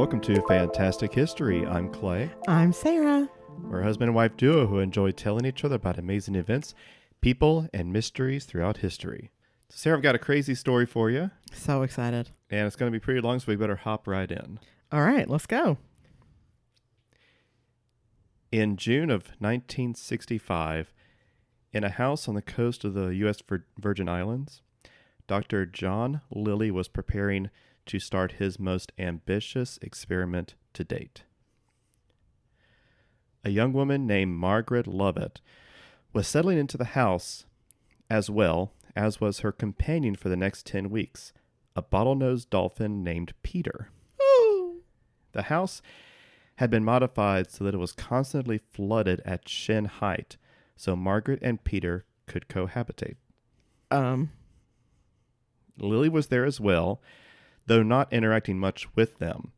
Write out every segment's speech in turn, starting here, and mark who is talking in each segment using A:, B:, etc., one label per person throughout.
A: welcome to Fantastic History. I'm Clay.
B: I'm Sarah.
A: We're a husband and wife duo who enjoy telling each other about amazing events, people, and mysteries throughout history. So Sarah, I've got a crazy story for you.
B: So excited.
A: And it's going to be pretty long, so we better hop right in.
B: All right, let's go.
A: In June of 1965, in a house on the coast of the U.S. Virgin Islands, Dr. John Lilly was preparing to start his most ambitious experiment to date. A young woman named Margaret Lovett was settling into the house, as well as was her companion for the next 10 weeks, a bottlenose dolphin named Peter.
B: Ooh.
A: The house had been modified so that it was constantly flooded at shin height, so Margaret and Peter could cohabitate. Lilly was there as well, though not interacting much with them.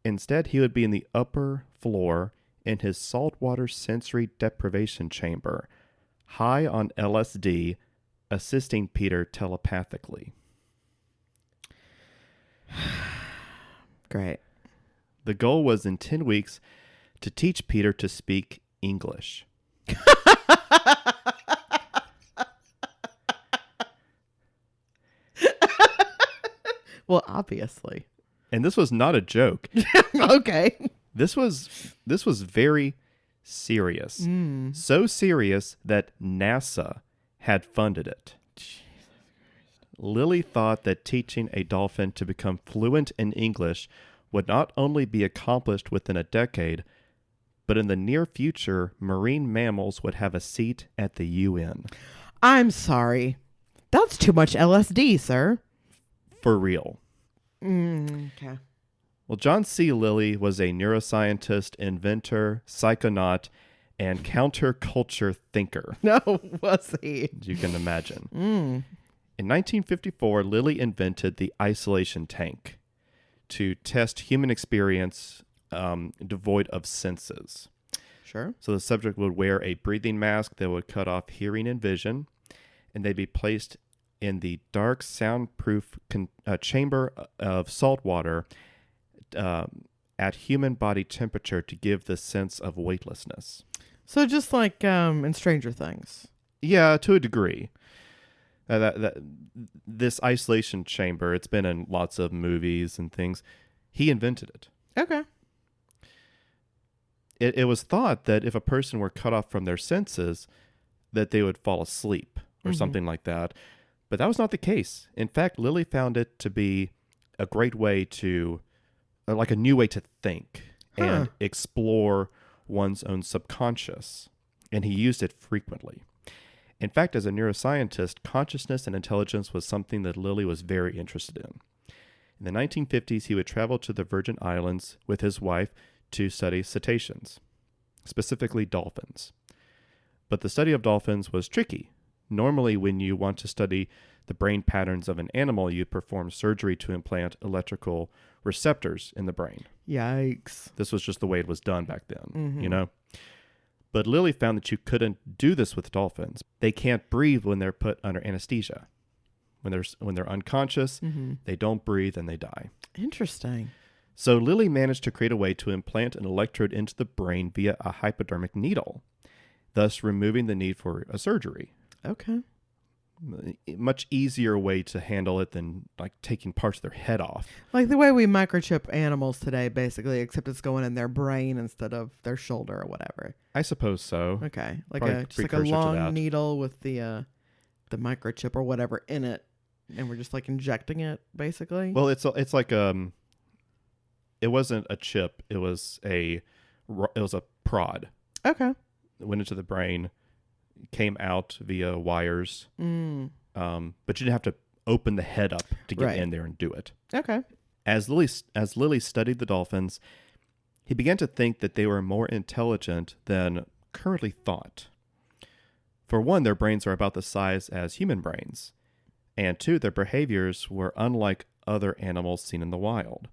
A: Instead, he would be in the upper floor in his saltwater sensory deprivation chamber, high on LSD, assisting Peter telepathically.
B: Great.
A: The goal was in 10 weeks to teach Peter to speak English.
B: Well, obviously.
A: And this was not a joke.
B: Okay.
A: This was very serious. So serious that NASA had funded it.
B: Jesus Christ.
A: Lilly thought that teaching a dolphin to become fluent in English would not only be accomplished within a decade, but in the near future, marine mammals would have a seat at the UN.
B: I'm sorry. That's too much LSD, sir.
A: For real.
B: Okay.
A: Well, John C. Lilly was a neuroscientist, inventor, psychonaut, and counterculture thinker.
B: No, was he?
A: As you can imagine. In 1954, Lilly invented the isolation tank to test human experience devoid of senses.
B: Sure.
A: So the subject would wear a breathing mask that would cut off hearing and vision, and they'd be placed in the dark, soundproof chamber of salt water at human body temperature to give the sense of weightlessness.
B: So just like in Stranger Things.
A: Yeah, to a degree. This isolation chamber, it's been in lots of movies and things. He invented it.
B: Okay.
A: It was thought that if a person were cut off from their senses, that they would fall asleep or something like that. But that was not the case. In fact, Lilly found it to be a great way to, like a new way to think and explore one's own subconscious. And he used it frequently. In fact, as a neuroscientist, consciousness and intelligence was something that Lilly was very interested in. In the 1950s, he would travel to the Virgin Islands with his wife to study cetaceans, specifically dolphins. But the study of dolphins was tricky. Normally, when you want to study the brain patterns of an animal, you perform surgery to implant electrical receptors in the brain.
B: Yikes.
A: This was just the way it was done back then, you know? But Lilly found that you couldn't do this with dolphins. They can't breathe when they're put under anesthesia. When they're unconscious, they don't breathe and they die.
B: Interesting.
A: So Lilly managed to create a way to implant an electrode into the brain via a hypodermic needle, thus removing the need for a surgery.
B: Okay.
A: Much easier way to handle it than like taking parts of their head off.
B: Like the way we microchip animals today, basically, except it's going in their brain instead of their shoulder or whatever.
A: I suppose so.
B: Okay. Like
A: Probably
B: just like a
A: precursor to
B: long
A: that.
B: needle with the microchip or whatever in it, and we're just like injecting it, basically.
A: Well, it's like it wasn't a chip. It was a prod.
B: Okay.
A: It went into the brain, came out via wires. But you didn't have to open the head up to get in there and do it.
B: Okay.
A: As Lilly studied the dolphins, he began to think that they were more intelligent than currently thought. For one, their brains are about the size as human brains. And two, their behaviors were unlike other animals seen in the wild.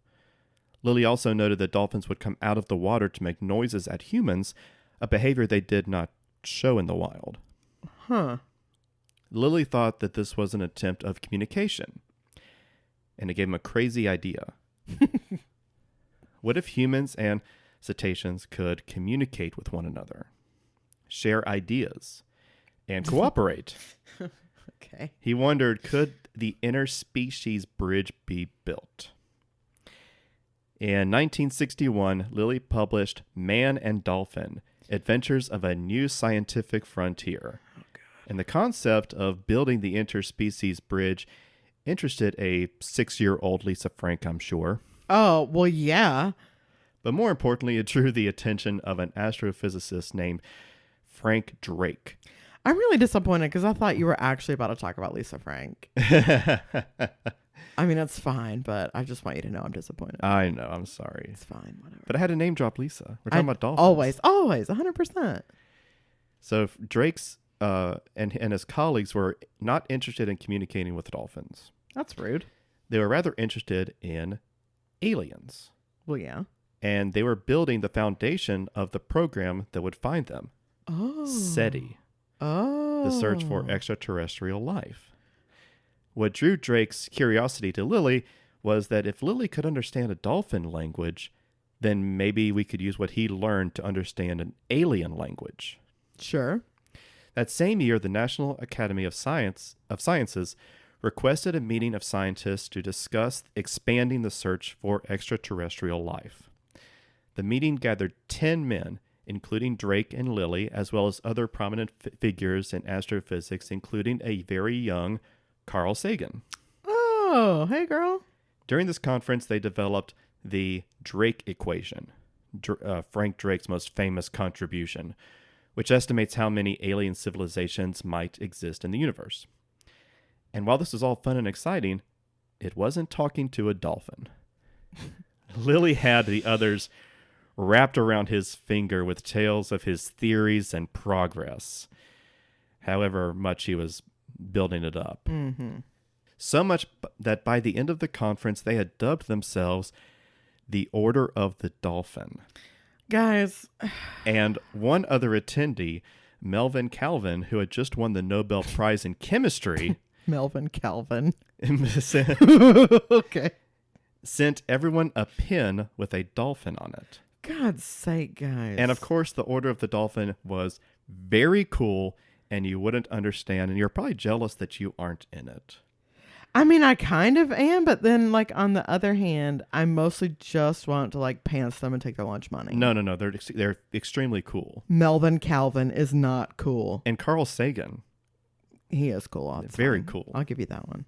A: Lilly also noted that dolphins would come out of the water to make noises at humans, a behavior they did not show in the wild.
B: Huh.
A: Lilly thought that this was an attempt of communication, and it gave him a crazy idea. What if humans and cetaceans could communicate with one another, share ideas, and cooperate?
B: Okay.
A: He wondered, could the interspecies bridge be built? In 1961, Lilly published Man and Dolphin, Adventures of a New Scientific Frontier. And the concept of building the interspecies bridge interested a 6-year-old Lisa Frank, I'm sure.
B: Oh, well, yeah.
A: But more importantly, it drew the attention of an astrophysicist named Frank Drake.
B: I'm really disappointed because I thought you were actually about to talk about Lisa Frank. I mean, it's fine, but I just want you to know I'm disappointed.
A: I know, I'm sorry.
B: It's fine, whatever.
A: But I had to name drop Lisa. We're talking about dolphins.
B: Always, 100%.
A: So Drake's and his colleagues were not interested in communicating with dolphins.
B: That's rude.
A: They were rather interested in aliens.
B: Well, yeah.
A: And they were building the foundation of the program that would find them.
B: Oh.
A: SETI.
B: Oh.
A: The search for extraterrestrial life. What drew Drake's curiosity to Lilly was that if Lilly could understand a dolphin language, then maybe we could use what he learned to understand an alien language.
B: Sure.
A: That same year, the National Academy of Sciences requested a meeting of scientists to discuss expanding the search for extraterrestrial life. The meeting gathered 10 men, including Drake and Lilly, as well as other prominent figures in astrophysics, including a very young Carl Sagan.
B: Oh, hey, girl.
A: During this conference, they developed the Drake equation, Frank Drake's most famous contribution, which estimates how many alien civilizations might exist in the universe. And while this was all fun and exciting, it wasn't talking to a dolphin. Lilly had the others wrapped around his finger with tales of his theories and progress, however much he was building it up.
B: Mm-hmm.
A: So much that by the end of the conference, they had dubbed themselves the Order of the Dolphin.
B: Guys.
A: And one other attendee, Melvin Calvin, who had just won the Nobel Prize in Chemistry.
B: Melvin Calvin.
A: Okay. Sent everyone a pin with a dolphin on it.
B: God's sake, guys.
A: And of course, the Order of the Dolphin was very cool, and you wouldn't understand, and you're probably jealous that you aren't in it.
B: I mean, I kind of am, but then, like, on the other hand, I mostly just want to, like, pants them and take their lunch money.
A: No. They're extremely cool.
B: Melvin Calvin is not cool.
A: And Carl Sagan.
B: He is cool.
A: Very cool.
B: I'll give you that one.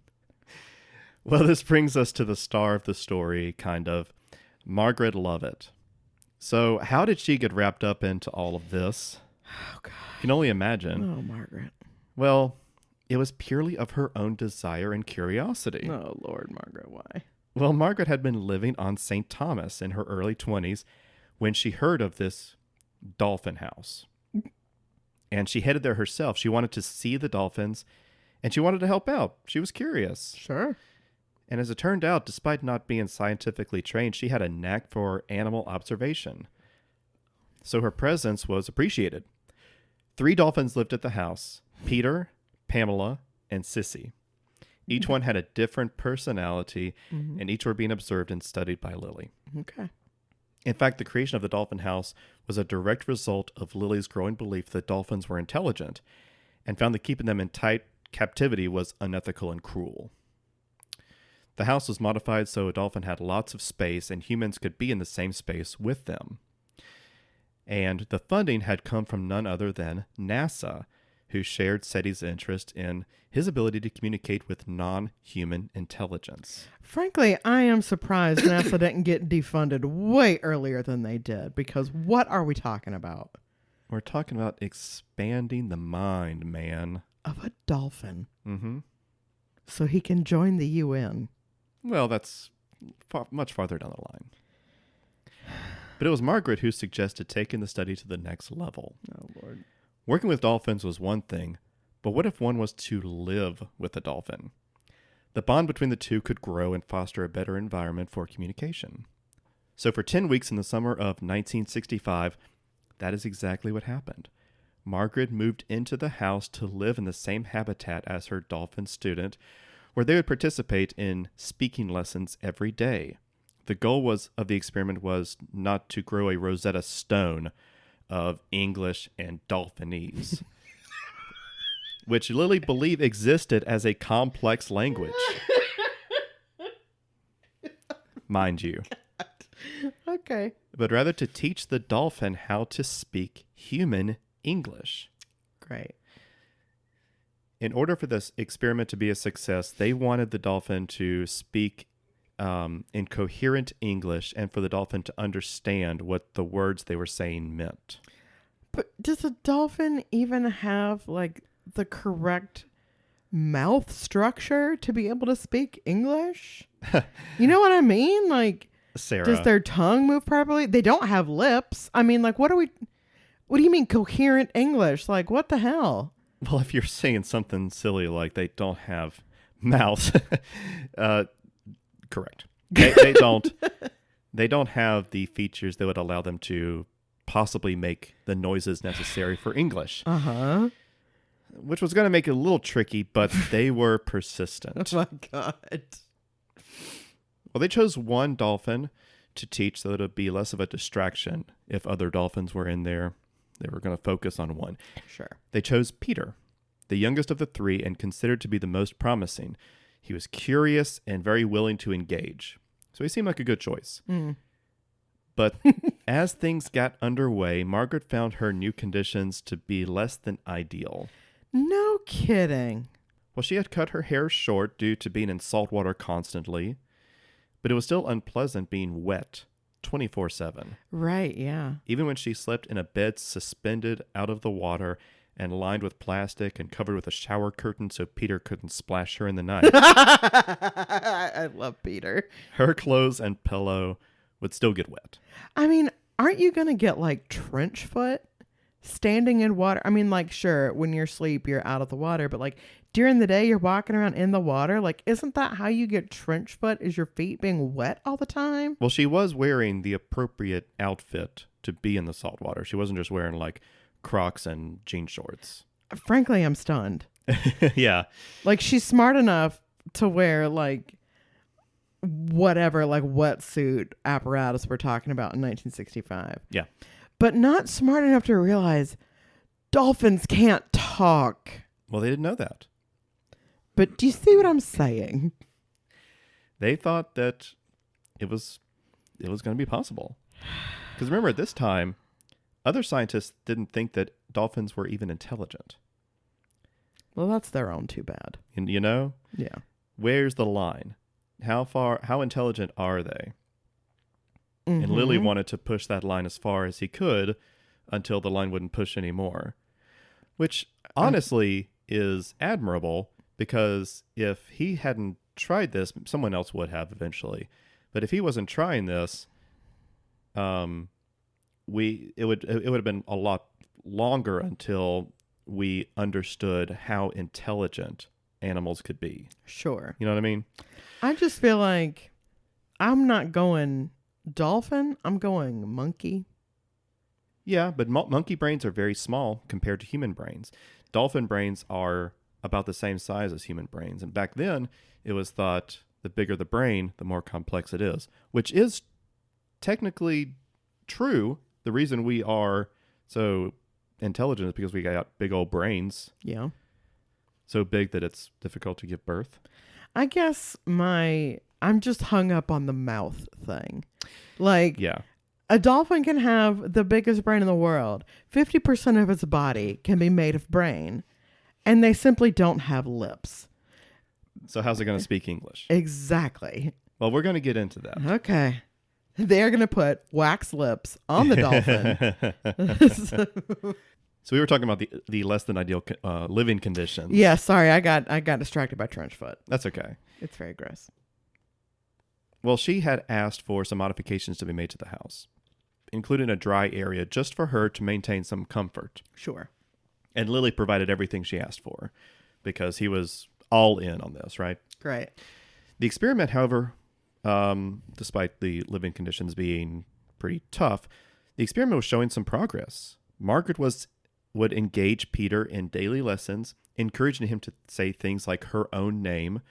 A: Well, this brings us to the star of the story, kind of, Margaret Lovett. So how did she get wrapped up into all of this?
B: Oh, God.
A: You can only imagine.
B: Oh, Margaret.
A: Well, it was purely of her own desire and curiosity.
B: Oh, Lord, Margaret, why?
A: Well, Margaret had been living on St. Thomas in her early 20s when she heard of this dolphin house. And she headed there herself. She wanted to see the dolphins, and she wanted to help out. She was curious.
B: Sure.
A: And as it turned out, despite not being scientifically trained, she had a knack for animal observation. So her presence was appreciated. 3 dolphins lived at the house: Peter, Pamela, and Sissy. Each one had a different personality, and each were being observed and studied by Lilly.
B: Okay.
A: In fact, the creation of the dolphin house was a direct result of Lilly's growing belief that dolphins were intelligent, and found that keeping them in tight captivity was unethical and cruel. The house was modified so a dolphin had lots of space and humans could be in the same space with them. And the funding had come from none other than NASA, who shared SETI's interest in his ability to communicate with non-human intelligence.
B: Frankly, I am surprised NASA didn't get defunded way earlier than they did, because what are we talking about?
A: We're talking about expanding the mind, man.
B: Of a dolphin.
A: Mm-hmm.
B: So he can join the UN.
A: Well, that's much farther down the line. But it was Margaret who suggested taking the study to the next level.
B: Oh, Lord.
A: Working with dolphins was one thing, but what if one was to live with a dolphin? The bond between the two could grow and foster a better environment for communication. So for 10 weeks in the summer of 1965, that is exactly what happened. Margaret moved into the house to live in the same habitat as her dolphin student, where they would participate in speaking lessons every day. The goal of the experiment was not to grow a Rosetta Stone of English and Dolphinese, which Lilly believed existed as a complex language. Mind you.
B: Okay.
A: But rather to teach the dolphin how to speak human English.
B: Great.
A: In order for this experiment to be a success, they wanted the dolphin to speak in coherent English and for the dolphin to understand what the words they were saying meant.
B: But does a dolphin even have like the correct mouth structure to be able to speak English? You know what I mean? Like,
A: Sarah.
B: does their tongue move properly? They don't have lips. I mean, like, what do you mean coherent English? Like, what the hell?
A: Well, if you're saying something silly like they don't have mouths, correct. They don't. They don't have the features that would allow them to possibly make the noises necessary for English.
B: Uh-huh.
A: Which was going to make it a little tricky, but they were persistent.
B: Oh my God.
A: Well, they chose one dolphin to teach so that it would be less of a distraction if other dolphins were in there. They were going to focus on one.
B: Sure.
A: They chose Peter, the youngest of the three and considered to be the most promising. He was curious and very willing to engage. So he seemed like a good choice.
B: Mm.
A: But as things got underway, Margaret found her new conditions to be less than ideal.
B: No kidding.
A: Well, she had cut her hair short due to being in salt water constantly, but it was still unpleasant being wet 24/7.
B: Right, yeah.
A: Even when she slept in a bed suspended out of the water and lined with plastic and covered with a shower curtain so Peter couldn't splash her in the night.
B: I love Peter.
A: Her clothes and pillow would still get wet.
B: I mean, aren't you going to get like trench foot standing in water? I mean, like, sure, when you're asleep, you're out of the water, but like during the day, you're walking around in the water. Like, isn't that how you get trench foot? Is your feet being wet all the time?
A: Well, she was wearing the appropriate outfit to be in the salt water. She wasn't just wearing like Crocs and jean shorts.
B: Frankly, I'm stunned.
A: Yeah.
B: Like, she's smart enough to wear like whatever, like wetsuit apparatus we're talking about in 1965.
A: Yeah.
B: But not smart enough to realize dolphins can't talk.
A: Well, they didn't know that.
B: But do you see what I'm saying?
A: They thought that it was going to be possible. Because remember, at this time, other scientists didn't think that dolphins were even intelligent.
B: Well, that's their own too bad.
A: And you know,
B: Yeah.
A: where's the line? How intelligent are they? And Lilly wanted to push that line as far as he could until the line wouldn't push anymore, which honestly is admirable, because if he hadn't tried this, someone else would have eventually. But if he wasn't trying this, it would have been a lot longer until we understood how intelligent animals could be.
B: Sure.
A: You know what I mean?
B: I just feel like I'm not going dolphin. I'm going monkey.
A: Yeah, but monkey brains are very small compared to human brains. Dolphin brains are about the same size as human brains. And back then, it was thought the bigger the brain, the more complex it is, which is technically true. The reason we are so intelligent is because we got big old brains.
B: Yeah.
A: So big that it's difficult to give birth.
B: I guess I'm just hung up on the mouth thing. Like,
A: Yeah.
B: a dolphin can have the biggest brain in the world. 50% of its body can be made of brain, and they simply don't have lips.
A: So how's it going to speak English?
B: Exactly.
A: Well, we're going to get into that.
B: Okay. They're going to put wax lips on the dolphin.
A: So we were talking about the less than ideal living conditions.
B: Yeah, sorry. I got distracted by trench foot.
A: That's okay.
B: It's very gross.
A: Well, she had asked for some modifications to be made to the house, including a dry area just for her to maintain some comfort.
B: Sure.
A: And Lilly provided everything she asked for because he was all in on this, right?
B: Great.
A: The experiment, however, despite the living conditions being pretty tough, the experiment was showing some progress. Margaret would engage Peter in daily lessons, encouraging him to say things like her own name,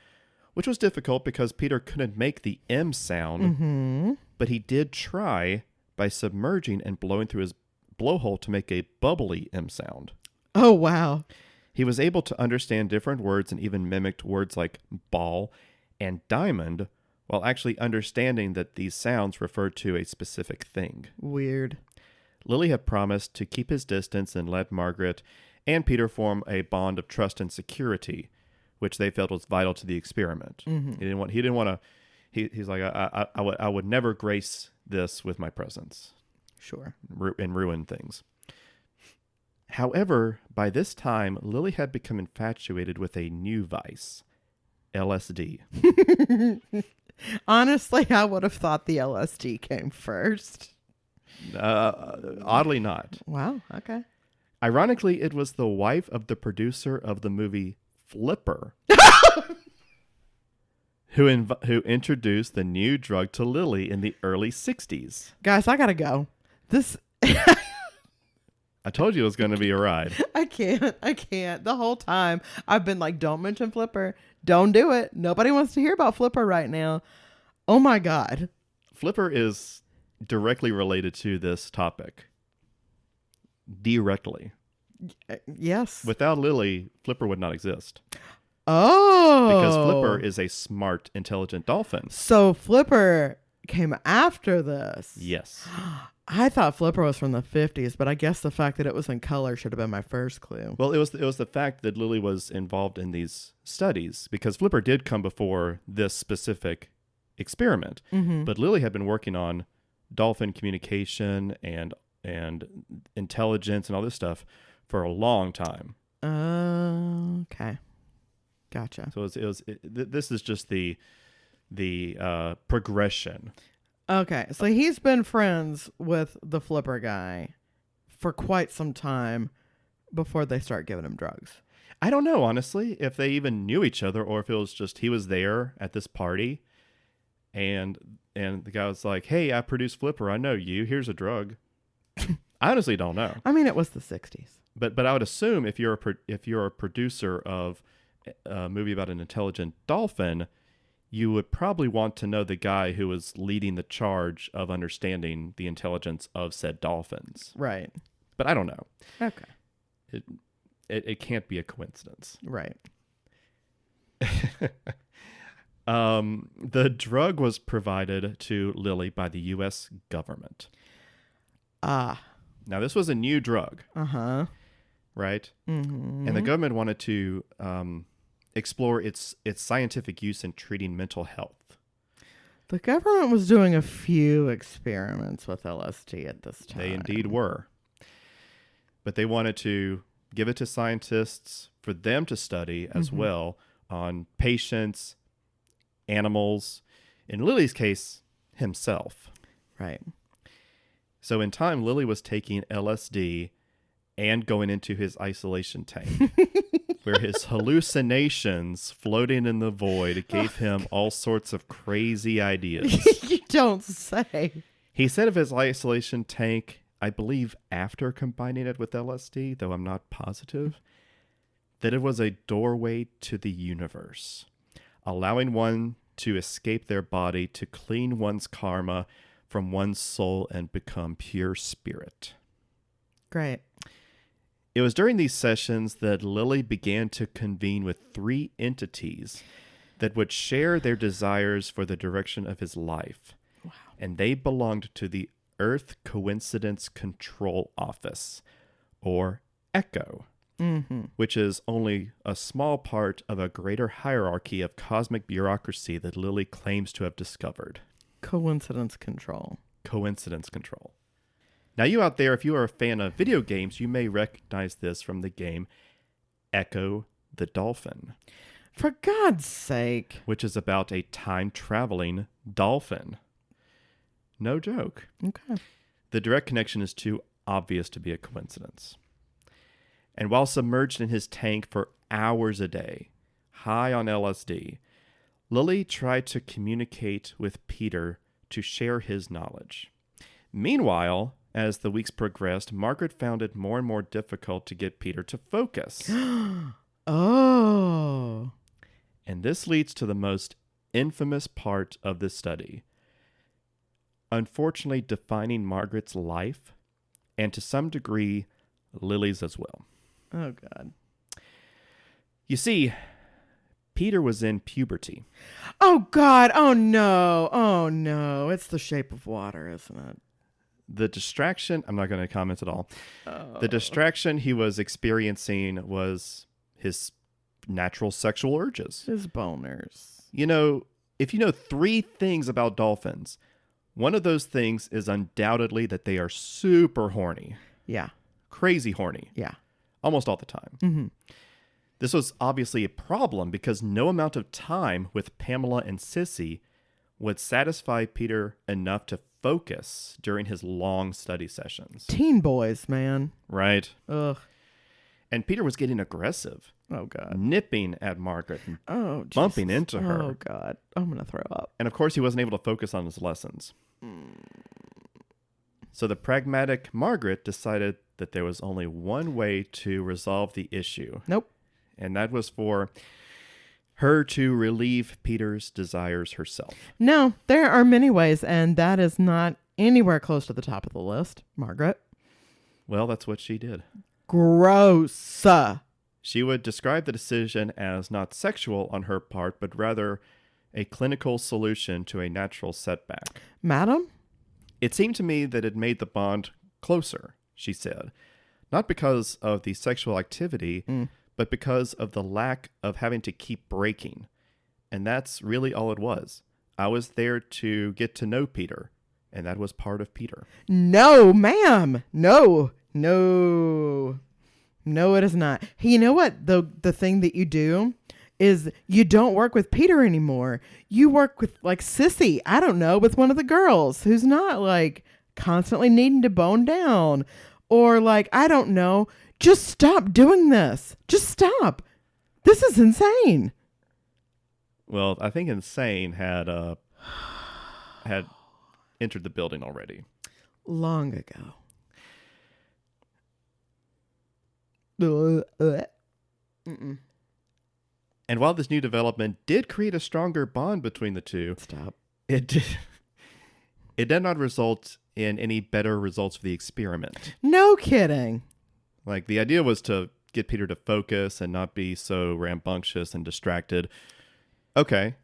A: which was difficult because Peter couldn't make the M sound,
B: Mm-hmm.
A: but he did try by submerging and blowing through his blowhole to make a bubbly M sound.
B: Oh, wow.
A: He was able to understand different words and even mimicked words like ball and diamond, while actually understanding that these sounds referred to a specific thing.
B: Weird.
A: Lilly had promised to keep his distance and let Margaret and Peter form a bond of trust and security, which they felt was vital to the experiment.
B: Mm-hmm.
A: He didn't want to. He's like, I would never grace this with my presence.
B: Sure.
A: And ruin things. However, by this time, Lilly had become infatuated with a new vice, LSD.
B: Honestly, I would have thought the LSD came first.
A: Oddly not.
B: Wow. Okay.
A: Ironically, it was the wife of the producer of the movie Flipper who introduced the new drug to Lilly in the early 60s.
B: Guys, I gotta go. This
A: I told you it was going to be a ride.
B: I can't. The whole time I've been like, don't mention Flipper. Don't do it. Nobody wants to hear about Flipper right now. Oh my God.
A: Flipper is directly related to this topic. Directly.
B: Yes.
A: Without Lilly, Flipper would not exist.
B: Oh.
A: Because Flipper is a smart, intelligent dolphin.
B: So Flipper came after this.
A: Yes.
B: I thought Flipper was from the 50s, but I guess the fact that it was in color should have been my first clue.
A: Well, it was the fact that Lilly was involved in these studies, because Flipper did come before this specific experiment.
B: Mm-hmm.
A: But Lilly had been working on dolphin communication and intelligence and all this stuff for a long time.
B: Okay. Gotcha.
A: So this is just the progression.
B: Okay, so he's been friends with the Flipper guy for quite some time before they start giving him drugs.
A: I don't know, honestly, if they even knew each other or if it was just he was there at this party and the guy was like, "Hey, I produce Flipper. I know you. Here's a drug." I honestly don't know.
B: I mean, it was the 60s.
A: But I would assume if you're a producer of a movie about an intelligent dolphin, you would probably want to know the guy who was leading the charge of understanding the intelligence of said dolphins.
B: Right.
A: But I don't know.
B: Okay.
A: It can't be a coincidence.
B: Right.
A: The drug was provided to Lilly by the U.S. government. Now, this was a new drug.
B: Uh-huh.
A: Right?
B: Mm-hmm.
A: And the government wanted to explore its scientific use in treating mental health.
B: The government was doing a few experiments with LSD at this time.
A: They indeed were. But they wanted to give it to scientists for them to study as well on patients, animals, in Lilly's case, himself.
B: Right.
A: So in time, Lilly was taking LSD and going into his isolation tank, where his hallucinations floating in the void gave him all sorts of crazy ideas.
B: You don't say.
A: He said of his isolation tank, I believe after combining it with LSD, though I'm not positive, that it was a doorway to the universe, allowing one to escape their body to clean one's karma from one's soul and become pure spirit.
B: Great.
A: It was during these sessions that Lilly began to convene with 3 entities that would share their desires for the direction of his life.
B: Wow.
A: And they belonged to the Earth Coincidence Control Office, or ECHO, which is only a small part of a greater hierarchy of cosmic bureaucracy that Lilly claims to have discovered.
B: Coincidence control.
A: Coincidence control. Now, you out there, if you are a fan of video games, you may recognize this from the game Echo the Dolphin.
B: For God's sake.
A: Which is about a time-traveling dolphin. No joke.
B: Okay.
A: The direct connection is too obvious to be a coincidence. And while submerged in his tank for hours a day, high on LSD, Lilly tried to communicate with Peter to share his knowledge. Meanwhile, as the weeks progressed, Margaret found it more and more difficult to get Peter to focus.
B: Oh.
A: And this leads to the most infamous part of this study, unfortunately defining Margaret's life, and to some degree, Lily's as well.
B: Oh, God.
A: You see, Peter was in puberty.
B: Oh, God. Oh, no. Oh, no. It's The Shape of Water, isn't it?
A: The distraction, I'm not going to comment at all.
B: Oh.
A: The distraction he was experiencing was his natural sexual urges.
B: His boners.
A: You know, if you know 3 things about dolphins, one of those things is undoubtedly that they are super horny.
B: Yeah.
A: Crazy horny.
B: Yeah.
A: Almost all the time.
B: Mm-hmm.
A: This was obviously a problem because no amount of time with Pamela and Sissy would satisfy Peter enough to focus during his long study sessions.
B: Teen boys, man.
A: Right.
B: Ugh.
A: And Peter was getting aggressive,
B: Oh, God.
A: nipping at Margaret and
B: Oh,
A: bumping
B: Jesus.
A: into her.
B: Oh, God. I'm going to throw up.
A: And of course, he wasn't able to focus on his lessons. So the pragmatic Margaret decided that there was only one way to resolve the issue.
B: Nope.
A: And that was for her to relieve Peter's desires herself.
B: No, there are many ways, and that is not anywhere close to the top of the list, Margaret.
A: Well, that's what she did.
B: Gross.
A: She would describe the decision as not sexual on her part, but rather a clinical solution to a natural setback.
B: Madam?
A: It seemed to me that it made the bond closer, she said. Not because of the sexual activity, but because of the lack of having to keep breaking. And that's really all it was. I was there to get to know Peter, and that was part of Peter.
B: No, ma'am. No. No. No, it is not. Hey, you know what? The thing that you do is you don't work with Peter anymore. You work with like Sissy, I don't know, with one of the girls who's not like constantly needing to bone down. Or like, I don't know, just stop doing this. Just stop. This is insane.
A: Well, I think insane had entered the building already.
B: Long ago. Mm-mm.
A: And while this new development did create a stronger bond between the two,
B: Stop.
A: it did not result in any better results for the experiment.
B: No kidding.
A: Like, the idea was to get Peter to focus and not be so rambunctious and distracted. Okay.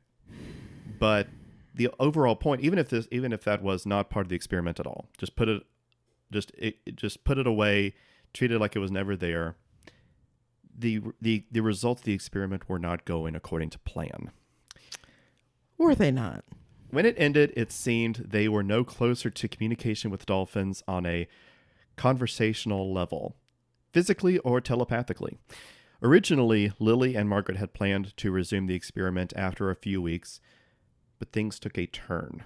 A: But the overall point, even if that was not part of the experiment at all, just put it away, treat it like it was never there. The results of the experiment were not going according to plan.
B: Were they not?
A: When it ended, it seemed they were no closer to communication with dolphins on a conversational level, physically or telepathically. Originally, Lilly and Margaret had planned to resume the experiment after a few weeks, but things took a turn.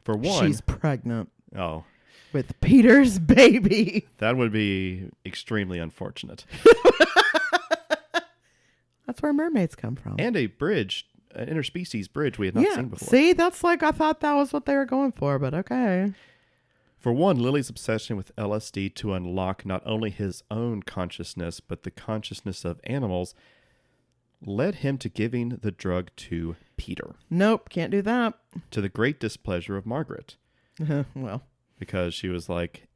A: For one...
B: She's pregnant.
A: Oh.
B: With Peter's baby.
A: That would be extremely unfortunate.
B: That's where mermaids come from.
A: And a bridge, an interspecies bridge we had not seen before.
B: See, that's like, I thought that was what they were going for, but okay.
A: For one, Lily's obsession with LSD to unlock not only his own consciousness, but the consciousness of animals, led him to giving the drug to Peter.
B: Nope, can't do that.
A: To the great displeasure of Margaret.
B: Well.
A: Because she was like,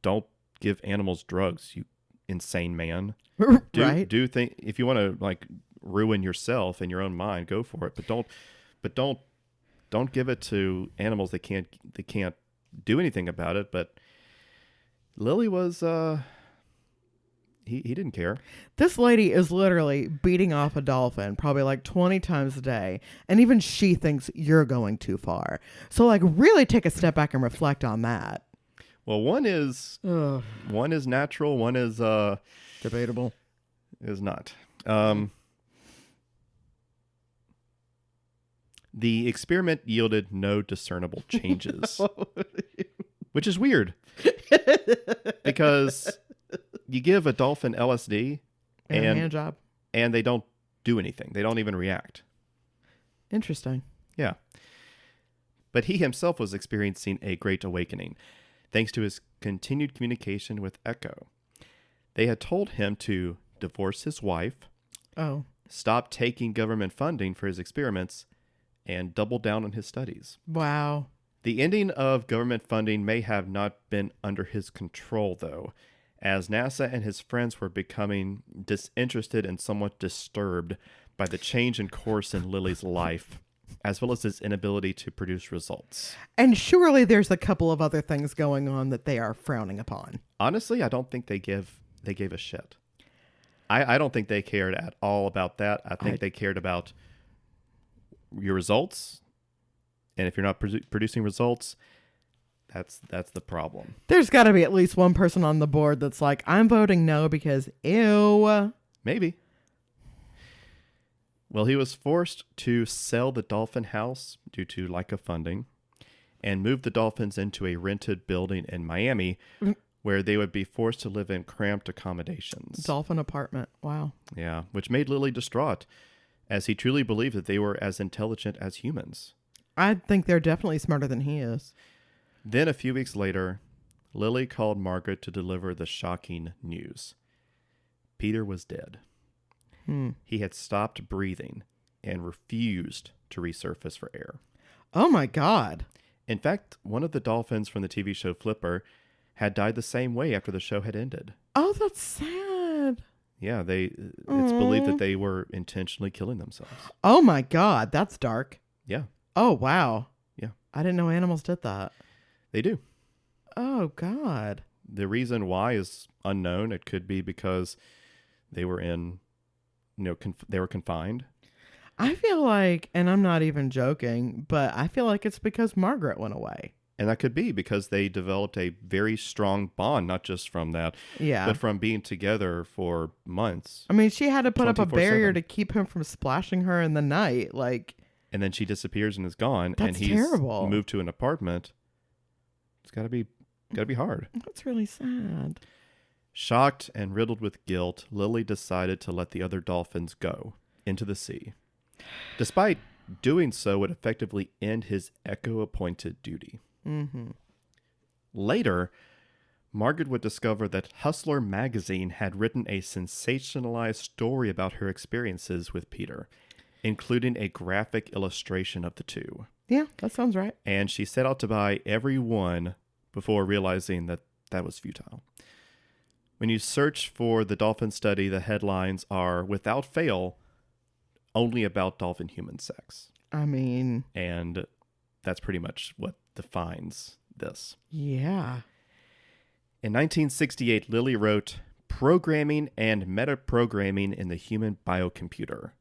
A: don't give animals drugs, you insane man.
B: Right.
A: If you want to like ruin yourself and your own mind, go for it. But don't give it to animals that can't do anything about it. But Lilly was he didn't care.
B: This lady is literally beating off a dolphin probably like 20 times a day. And even she thinks you're going too far. So like really take a step back and reflect on that.
A: Well, one is natural, one is
B: debatable.
A: Is not. The experiment yielded no discernible changes, which is weird because you give a dolphin LSD
B: and a hand job,
A: and they don't do anything. They don't even react.
B: Interesting.
A: Yeah. But he himself was experiencing a great awakening, thanks to his continued communication with Echo. They had told him to divorce his wife, stopped taking government funding for his experiments, and doubled down on his studies.
B: Wow.
A: The ending of government funding may have not been under his control, though, as NASA and his friends were becoming disinterested and somewhat disturbed by the change in course in Lilly's life, as well as his inability to produce results.
B: And surely there's a couple of other things going on that they are frowning upon.
A: Honestly, I don't think they gave a shit. I don't think they cared at all about that. I think they cared about your results, and if you're not producing results, that's the problem.
B: There's got to be at least one person on the board that's like, I'm voting no because ew.
A: Maybe. Well, he was forced to sell the Dolphin house due to lack of funding and move the Dolphins into a rented building in Miami where they would be forced to live in cramped accommodations.
B: Dolphin apartment. Wow.
A: Yeah, which made Lilly distraught, as he truly believed that they were as intelligent as humans.
B: I think they're definitely smarter than he is.
A: Then a few weeks later, Lilly called Margaret to deliver the shocking news. Peter was dead. He had stopped breathing and refused to resurface for air.
B: Oh my God.
A: In fact, one of the dolphins from the TV show Flipper had died the same way after the show had ended.
B: Oh, that's sad.
A: Yeah, it's believed that they were intentionally killing themselves.
B: Oh my God. That's dark.
A: Yeah.
B: Oh, wow.
A: Yeah.
B: I didn't know animals did that.
A: They do.
B: Oh, God.
A: The reason why is unknown. It could be because they were they were confined.
B: I feel like, and I'm not even joking, but I feel like it's because Margaret went away.
A: And that could be because they developed a very strong bond, not just from that,
B: Yeah.
A: but from being together for months.
B: I mean, she had to put up a
A: 24/7.
B: barrier to keep him from splashing her in the night. Like,
A: And then she disappears and is gone.
B: That's
A: and he's
B: terrible.
A: moved to an apartment. It's gotta be hard.
B: that's really sad.
A: Shocked and riddled with guilt, Lilly decided to let the other dolphins go into the sea. Despite doing so would effectively end his Echo-appointed duty.
B: Mm-hmm.
A: Later, Margaret would discover that Hustler magazine had written a sensationalized story about her experiences with Peter, including a graphic illustration of the two.
B: Yeah, that sounds right.
A: And she set out to buy every one before realizing that that was futile. When you search for the dolphin study, the headlines are, without fail, only about dolphin-human sex.
B: I mean,
A: And that's pretty much what defines this.
B: yeah.
A: In 1968, Lilly wrote Programming and Metaprogramming in the Human Biocomputer,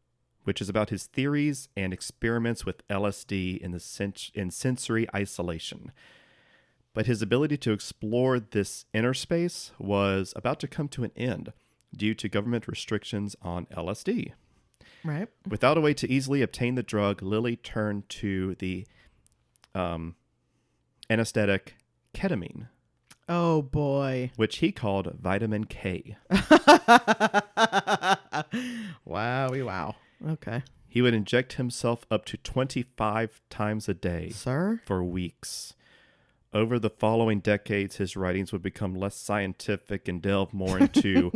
A: which is about his theories and experiments with LSD in sensory isolation. But his ability to explore this inner space was about to come to an end due to government restrictions on LSD.
B: Right.
A: Without a way to easily obtain the drug, Lilly turned to the anesthetic ketamine,
B: Oh, boy.
A: which he called vitamin K.
B: Wowie, wow. Okay.
A: He would inject himself up to 25 times a day
B: Sir?
A: for weeks. Over the following decades, his writings would become less scientific and delve more into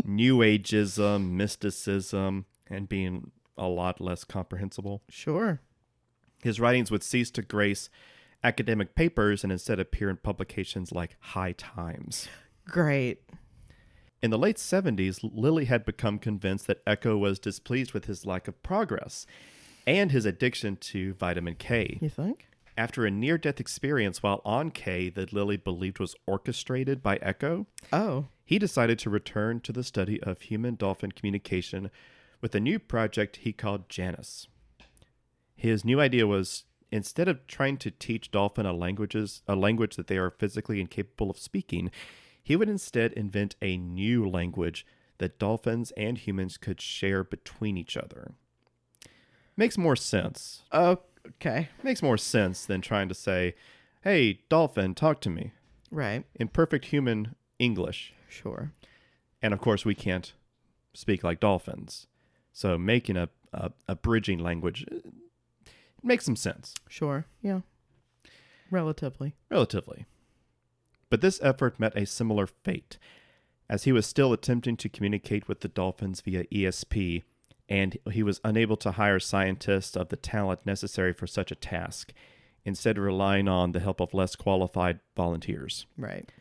A: New Ageism, mysticism, and being a lot less comprehensible.
B: Sure.
A: His writings would cease to grace academic papers and instead appear in publications like High Times.
B: Great.
A: In the late 70s, Lilly had become convinced that Echo was displeased with his lack of progress and his addiction to vitamin K.
B: You think?
A: After a near-death experience while on K that Lilly believed was orchestrated by Echo,
B: Oh.
A: he decided to return to the study of human-dolphin communication with a new project he called Janus. His new idea was, instead of trying to teach dolphin a language that they are physically incapable of speaking, he would instead invent a new language that dolphins and humans could share between each other. Makes more sense.
B: Okay.
A: Makes more sense than trying to say, hey, dolphin, talk to me,
B: Right.
A: in perfect human English.
B: Sure.
A: And of course, we can't speak like dolphins. So making a bridging language makes some sense.
B: Sure. Yeah. Relatively.
A: Relatively. But this effort met a similar fate. As he was still attempting to communicate with the dolphins via ESP, and he was unable to hire scientists of the talent necessary for such a task, instead relying on the help of less qualified volunteers.
B: Right.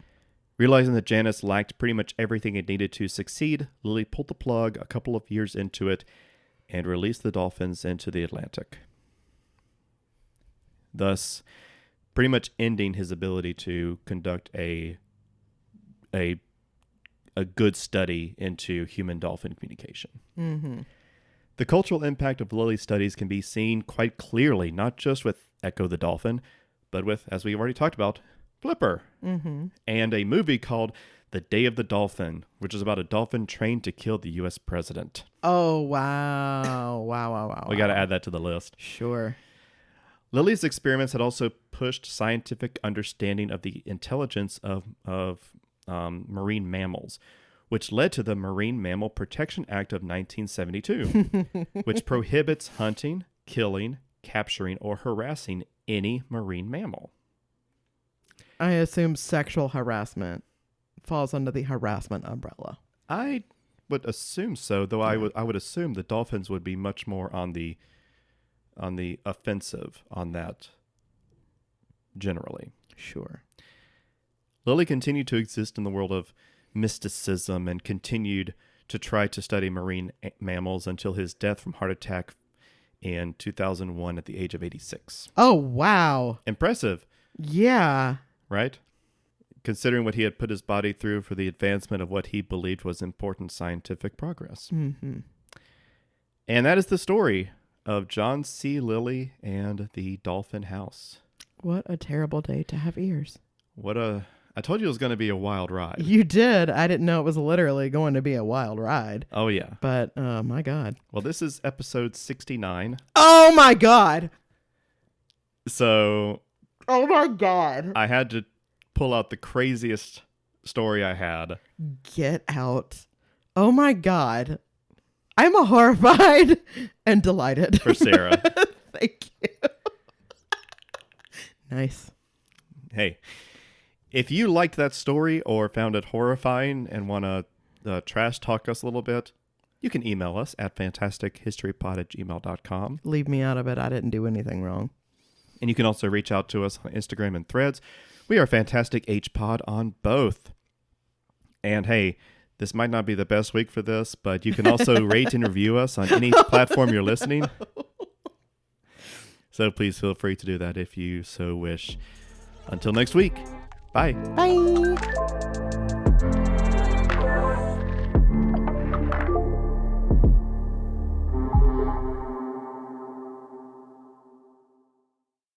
A: Realizing that Janus lacked pretty much everything it needed to succeed, Lilly pulled the plug a couple of years into it and released the dolphins into the Atlantic, thus pretty much ending his ability to conduct a good study into human-dolphin communication.
B: Mm-hmm.
A: The cultural impact of Lilly's studies can be seen quite clearly, not just with Echo the Dolphin, but with, as we've already talked about, Flipper, and a movie called The Day of the Dolphin, which is about a dolphin trained to kill the U.S. president.
B: Oh, wow. Wow.
A: We got to add that to the list.
B: Sure.
A: Lilly's experiments had also pushed scientific understanding of the intelligence of marine mammals, which led to the Marine Mammal Protection Act of 1972, which prohibits hunting, killing, capturing, or harassing any marine mammal.
B: I assume sexual harassment falls under the harassment umbrella.
A: I would assume so, though I would assume the dolphins would be much more on the offensive on that generally.
B: Sure.
A: Lilly continued to exist in the world of mysticism and continued to try to study marine mammals until his death from heart attack in 2001 at the age of 86.
B: Oh, wow.
A: Impressive,
B: Yeah.
A: right? Considering what he had put his body through for the advancement of what he believed was important scientific progress.
B: Mm-hmm.
A: And that is the story of John C. Lilly and the Dolphin House.
B: What a terrible day to have ears.
A: I told you it was going to be a wild ride.
B: You did. I didn't know it was literally going to be a wild ride.
A: Oh, yeah.
B: But, my God.
A: Well, this is episode 69.
B: Oh, my God.
A: So
B: Oh, my God.
A: I had to pull out the craziest story I had.
B: Get out. Oh, my God. I'm horrified and delighted.
A: For Sarah.
B: Thank you. Nice.
A: Hey, if you liked that story or found it horrifying and want to trash talk us a little bit, you can email us at fantastichistorypod@gmail.com.
B: Leave me out of it. I didn't do anything wrong.
A: And you can also reach out to us on Instagram and Threads. We are Fantastic H Pod on both. And hey, this might not be the best week for this, but you can also rate and review us on any platform you're listening. So please feel free to do that if you so wish. Until next week. Bye.
B: Bye.